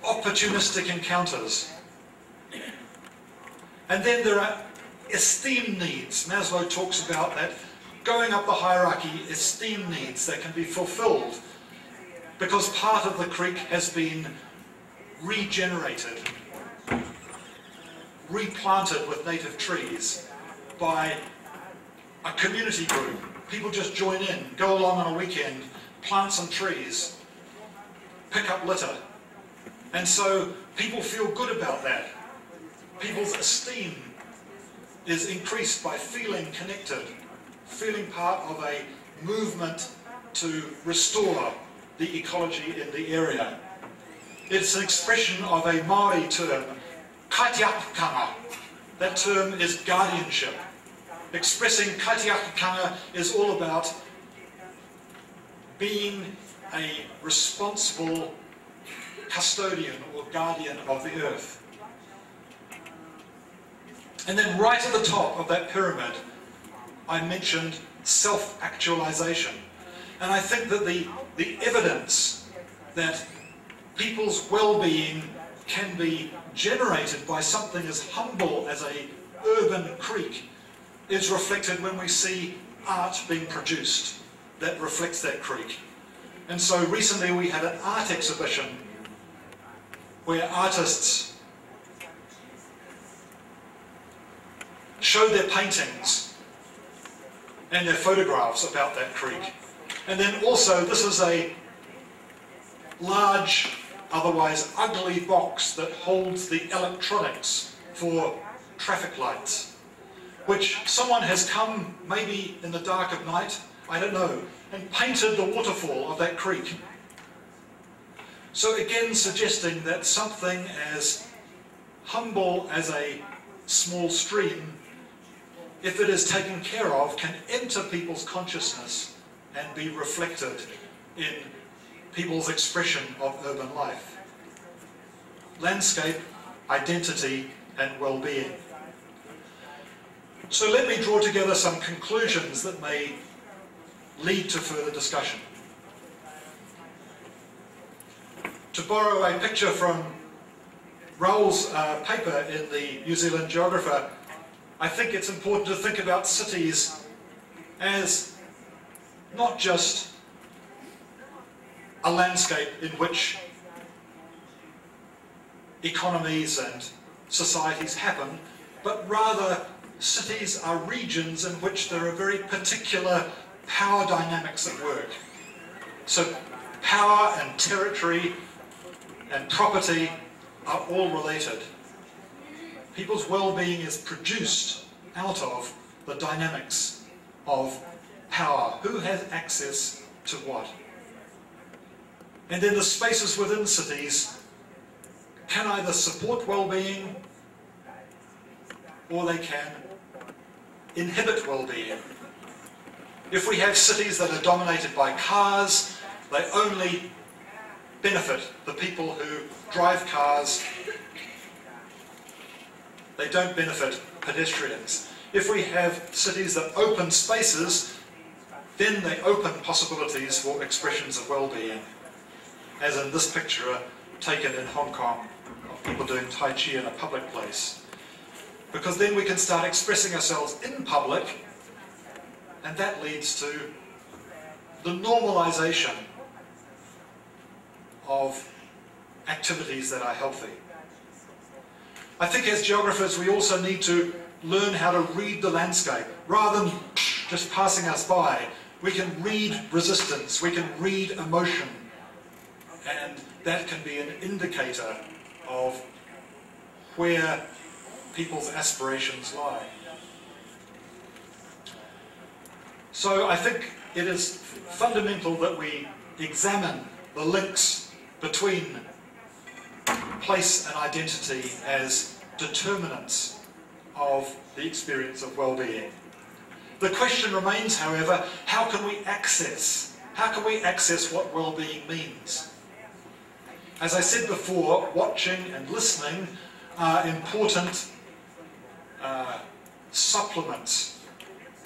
Opportunistic encounters. And then there are esteem needs. Maslow talks about that. Going up the hierarchy, esteem needs that can be fulfilled because part of the creek has been regenerated, replanted with native trees by a community group. People just join in, go along on a weekend, plant some trees, pick up litter. And so people feel good about that. People's esteem is increased by feeling connected, feeling part of a movement to restore the ecology in the area. It's an expression of a Māori term, kaitiakanga. That term is guardianship. Expressing kaitiakanga is all about being a responsible custodian or guardian of the earth. And then right at the top of that pyramid, I mentioned self-actualization. And I think that the evidence that people's well-being can be generated by something as humble as an urban creek is reflected when we see art being produced that reflects that creek. And so recently we had an art exhibition where artists showed their paintings and their photographs about that creek. And then also this is a large, otherwise ugly box that holds the electronics for traffic lights, which someone has come, maybe in the dark of night, I don't know, and painted the waterfall of that creek. So again suggesting that something as humble as a small stream, if it is taken care of, can enter people's consciousness and be reflected in people's expression of urban life. Landscape, identity, and well-being. So let me draw together some conclusions that may lead to further discussion. To borrow a picture from Raul's paper in the New Zealand Geographer, I think it's important to think about cities as not just a landscape in which economies and societies happen, but rather cities are regions in which there are very particular power dynamics at work. So power and territory and property are all related. People's well-being is produced out of the dynamics of power. Who has access to what? And then the spaces within cities can either support well-being or they can inhibit well-being. If we have cities that are dominated by cars, they only benefit the people who drive cars. They don't benefit pedestrians. If we have cities that open spaces, then they open possibilities for expressions of well-being, as in this picture taken in Hong Kong of people doing Tai Chi in a public place. Because then we can start expressing ourselves in public, and that leads to the normalization of activities that are healthy. I think as geographers we also need to learn how to read the landscape. Rather than just passing us by, we can read resistance, we can read emotion, and that can be an indicator of where people's aspirations lie. So I think it is fundamental that we examine the links between place and identity as determinants of the experience of well-being. The question remains, however, how can we access what well-being means? As I said before, watching and listening are important supplements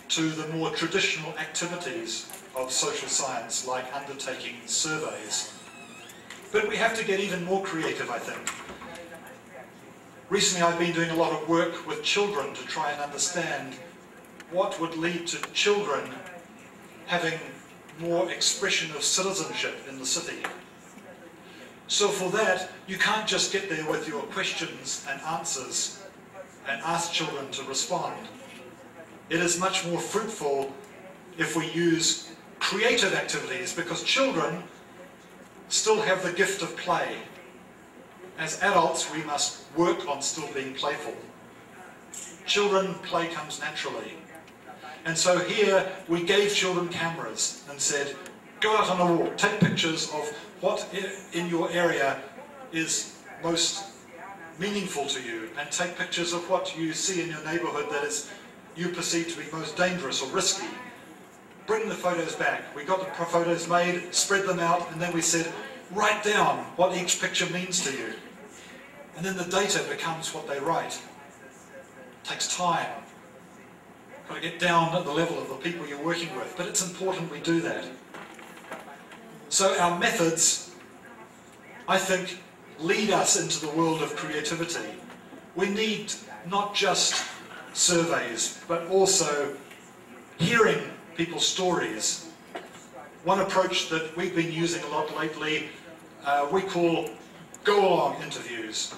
to the more traditional activities of social science, like undertaking surveys. But we have to get even more creative, I think. Recently I've been doing a lot of work with children to try and understand what would lead to children having more expression of citizenship in the city. So for that, you can't just get there with your questions and answers and ask children to respond. It is much more fruitful if we use creative activities, because children still have the gift of play. As adults, we must work on still being playful. Children, play comes naturally. And so here we gave children cameras and said, go out on a walk, take pictures of what in your area is most meaningful to you, and take pictures of what you see in your neighbourhood that is you perceive to be most dangerous or risky. Bring the photos back. We got the photos made, spread them out, and then we said, write down what each picture means to you. And then the data becomes what they write. It takes time. Got to get down at the level of the people you're working with, but it's important we do that. So our methods, I think, lead us into the world of creativity. We need not just surveys, but also hearing people's stories. One approach that we've been using a lot lately, we call go-along interviews.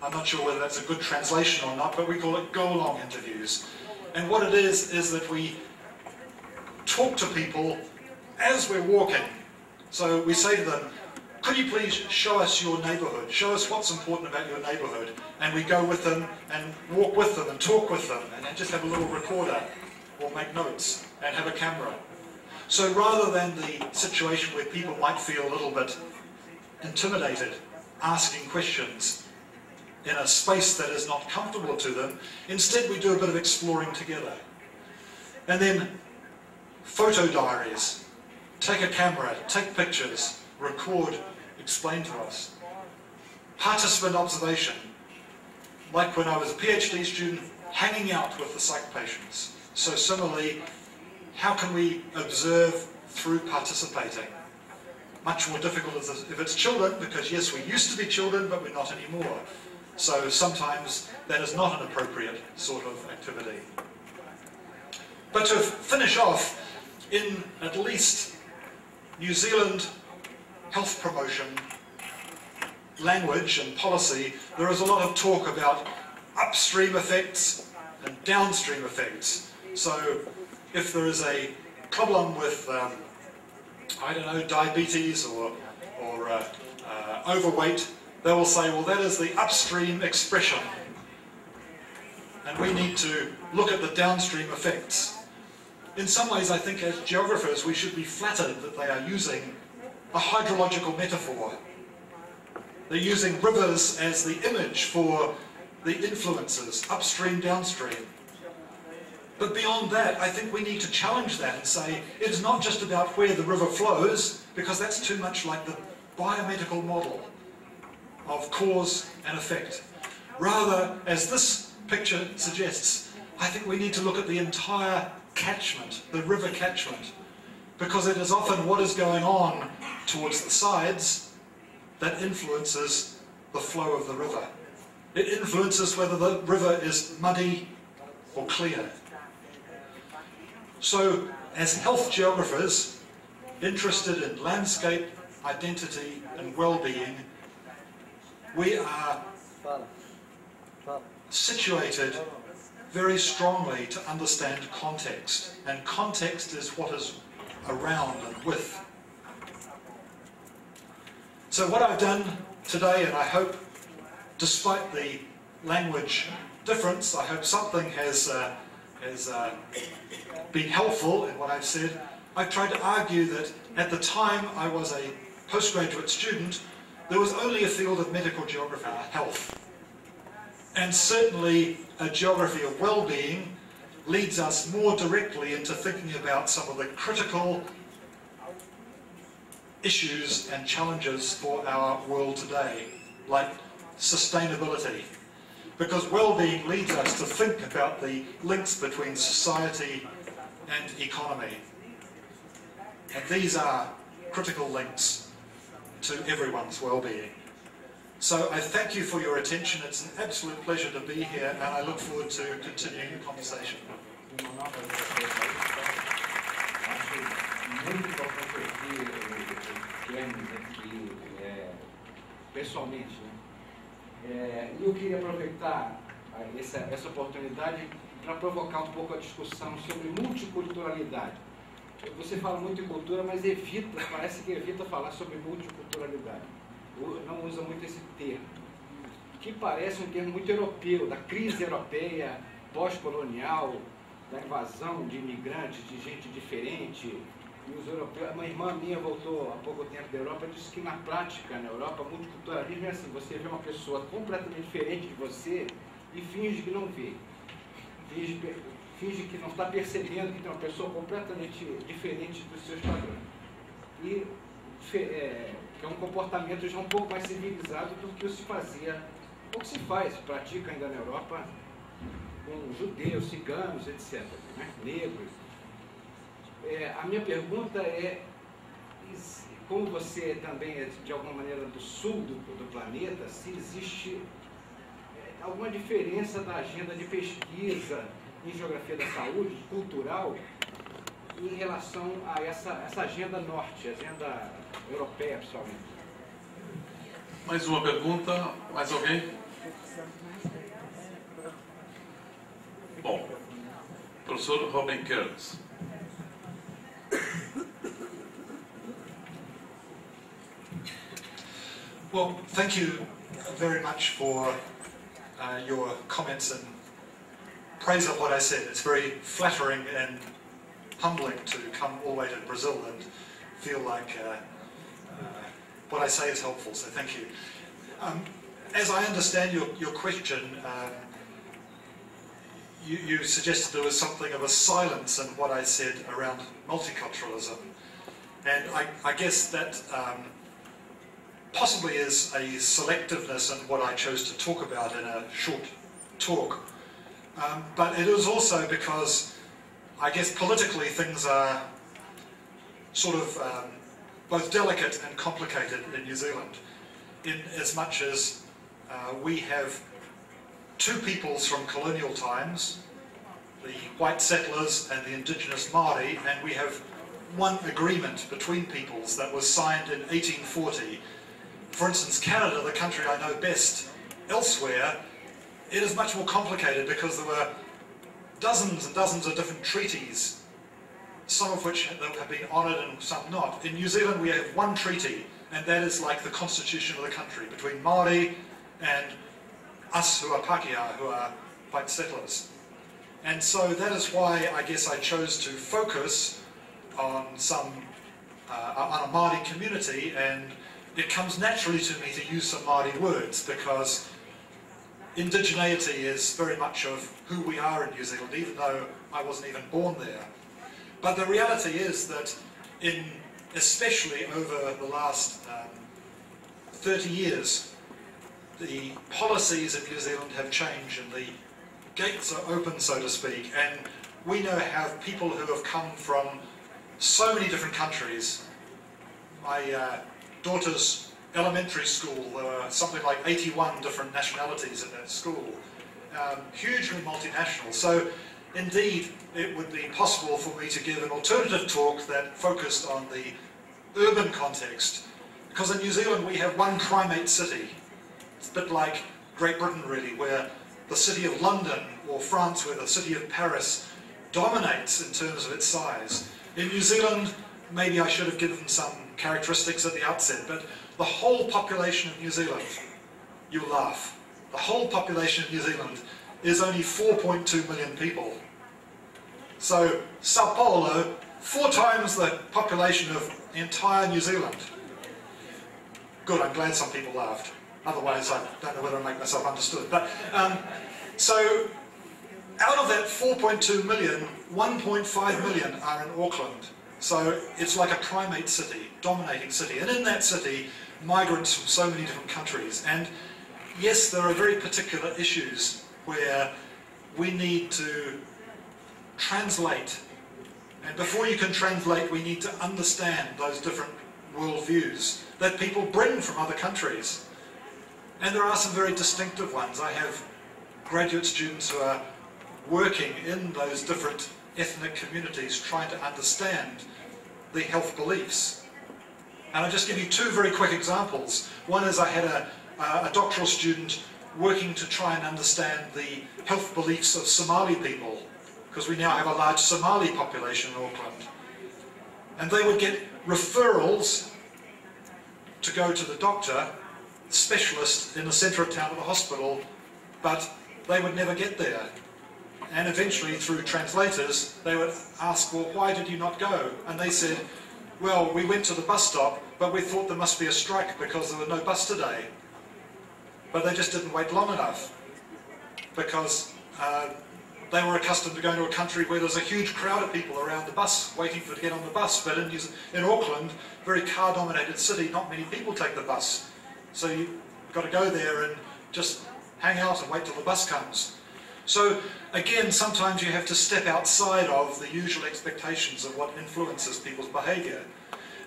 I'm not sure whether that's a good translation or not, but we call it go-along interviews. And what it is that we talk to people as we're walking. So we say to them, could you please show us your neighbourhood? Show us what's important about your neighbourhood. And we go with them and walk with them and talk with them, and then just have a little recorder or make notes and have a camera. So rather than the situation where people might feel a little bit intimidated asking questions in a space that is not comfortable to them, instead we do a bit of exploring together. And then photo diaries. Take a camera, take pictures, record, explain to us. Participant observation. Like when I was a PhD student, hanging out with the psych patients. So similarly, how can we observe through participating? Much more difficult if it's children, because yes, we used to be children, but we're not anymore. So sometimes that is not an appropriate sort of activity. But to finish off, in at least New Zealand health promotion language and policy, there is a lot of talk about upstream effects and downstream effects. So if there is a problem with, I don't know, diabetes or overweight, they will say, well, that is the upstream expression. And we need to look at the downstream effects. In some ways, I think as geographers, we should be flattered that they are using a hydrological metaphor. They're using rivers as the image for the influences, upstream, downstream. But beyond that, I think we need to challenge that and say, it's not just about where the river flows, because that's too much like the biomedical model of cause and effect. Rather, as this picture suggests, I think we need to look at the entire catchment, the river catchment, because it is often what is going on towards the sides that influences the flow of the river. It influences whether the river is muddy or clear. So, as health geographers, interested in landscape, identity and well-being, we are situated very strongly to understand context, and context is what is around and with. So what I've done today, and I hope, despite the language difference, I hope something has been helpful in what I've said. I've tried to argue that at the time I was a postgraduate student, there was only a field of medical geography, health. And certainly a geography of well-being leads us more directly into thinking about some of the critical issues and challenges for our world today, like sustainability. Because well-being leads us to think about the links between society and economy. And these are critical links to everyone's well-being. So I thank you for your attention. It's an absolute pleasure to be here, and I look forward to continuing the conversation. Pessoalmente, né? E eu queria aproveitar essa oportunidade para provocar um pouco a discussão sobre multiculturalidade. Você fala muito em cultura, mas parece que evita falar sobre multiculturalidade. Não usa muito esse termo, que parece um termo muito europeu, da crise europeia pós-colonial, da invasão de imigrantes, de gente diferente. E os europeus, uma irmã minha voltou há pouco tempo da Europa e disse que na prática, na Europa, multiculturalismo é assim, você vê uma pessoa completamente diferente de você e finge que não vê. Finge que não está percebendo que tem uma pessoa completamente diferente dos seus padrões. E que é um comportamento já um pouco mais civilizado do que se fazia, ou que se faz, se pratica ainda na Europa, com judeus, ciganos, etc., né? Negros. A minha pergunta é, como você também é de alguma maneira do sul do planeta, se existe alguma diferença da agenda de pesquisa em geografia da saúde, cultural, em relação a essa agenda norte, agenda europeia, principalmente. Mais uma pergunta? Mais alguém? Bom, professor Robin Kearns. Well, thank you very much for your comments and praise of what I said. It's very flattering and humbling to come all the way to Brazil and feel like what I say is helpful, so thank you. As I understand your question, you suggested there was something of a silence in what I said around multiculturalism. And I guess that possibly is a selectiveness in what I chose to talk about in a short talk. But it is also because I guess politically things are sort of both delicate and complicated in New Zealand, in as much as we have two peoples from colonial times, the white settlers and the indigenous Māori, and we have one agreement between peoples that was signed in 1840. For instance, Canada, the country I know best elsewhere, it is much more complicated because there were dozens and dozens of different treaties, some of which have been honoured and some not. In New Zealand we have one treaty, and that is like the constitution of the country, between Māori and us who are Pākehā, who are white settlers. And so that is why I guess I chose to focus on on a Māori community, and it comes naturally to me to use some Māori words because indigeneity is very much of who we are in New Zealand, even though I wasn't even born there. But the reality is that especially over the last 30 years, the policies in New Zealand have changed and the gates are open, so to speak, and we now have people who have come from so many different countries. My daughter's elementary school, there were something like 81 different nationalities in that school, hugely multinational. So indeed it would be possible for me to give an alternative talk that focused on the urban context, because in New Zealand we have one primate city. It's a bit like Great Britain really, where the city of London, or France where the city of Paris dominates in terms of its size. In New Zealand, maybe I should have given some characteristics at the outset, but the whole population of New Zealand, you'll laugh, the whole population of New Zealand is only 4.2 million people. So Sao Paulo, 4 times the population of the entire New Zealand. Good, I'm glad some people laughed. Otherwise, I don't know whether I make myself understood. But so out of that 4.2 million, 1.5 million are in Auckland. So it's like a primate city, dominating city. And in that city, migrants from so many different countries. And yes, there are very particular issues where we need to translate. And before you can translate, we need to understand those different worldviews that people bring from other countries. And there are some very distinctive ones. I have graduate students who are working in those different ethnic communities trying to understand the health beliefs. And I'll just give you 2 very quick examples. One is I had a doctoral student working to try and understand the health beliefs of Somali people, because we now have a large Somali population in Auckland. And they would get referrals to go to the doctor, specialist in the centre of town at the hospital, but they would never get there. And eventually, through translators, they would ask, well, why did you not go? And they said, well, we went to the bus stop, but we thought there must be a strike because there was no bus today. But they just didn't wait long enough, because they were accustomed to going to a country where there's a huge crowd of people around the bus waiting to get on the bus. But in Auckland, very car-dominated city, not many people take the bus. So you've got to go there and just hang out and wait till the bus comes. So again, sometimes you have to step outside of the usual expectations of what influences people's behaviour.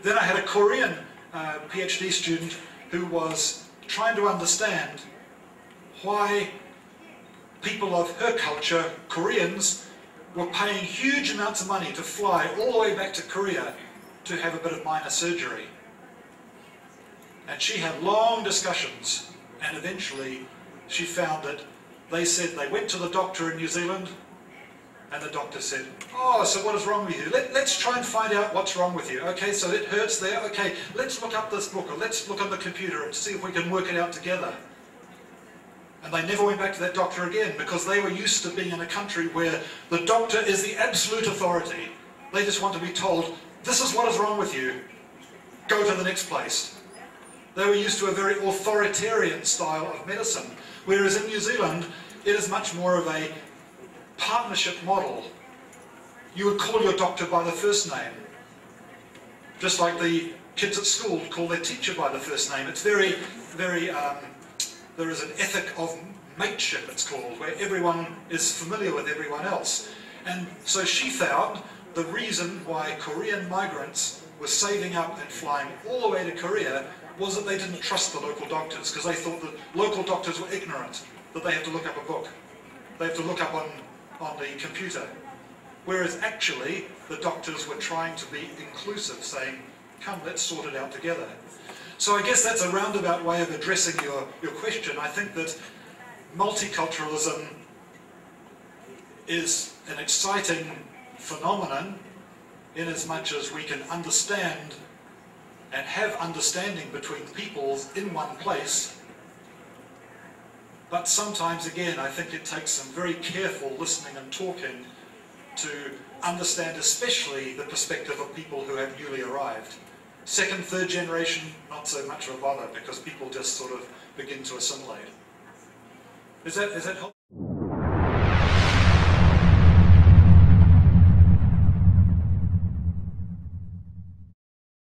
Then I had a Korean PhD student who was trying to understand why people of her culture, Koreans, were paying huge amounts of money to fly all the way back to Korea to have a bit of minor surgery. And she had long discussions, and eventually she found that they said they went to the doctor in New Zealand, and the doctor said, oh, so what is wrong with you? Let's try and find out what's wrong with you. Okay, so it hurts there. Okay, let's look up this book, or let's look on the computer and see if we can work it out together. And they never went back to that doctor again, because they were used to being in a country where the doctor is the absolute authority. They just want to be told, this is what is wrong with you. Go to the next place. They were used to a very authoritarian style of medicine. Whereas in New Zealand, it is much more of a partnership model. You would call your doctor by the first name. Just like the kids at school call their teacher by the first name. It's very, there is an ethic of mateship, it's called, where everyone is familiar with everyone else. And so she found the reason why Korean migrants were saving up and flying all the way to Korea was that they didn't trust the local doctors, because they thought that local doctors were ignorant, that they have to look up a book. They have to look up on the computer. Whereas actually, the doctors were trying to be inclusive, saying, come, let's sort it out together. So I guess that's a roundabout way of addressing your question. I think that multiculturalism is an exciting phenomenon in as much as we can understand and have understanding between peoples in one place. But sometimes, again, I think it takes some very careful listening and talking to understand especially the perspective of people who have newly arrived. Second, third generation, not so much of a bother, because people just sort of begin to assimilate. Is that helpful?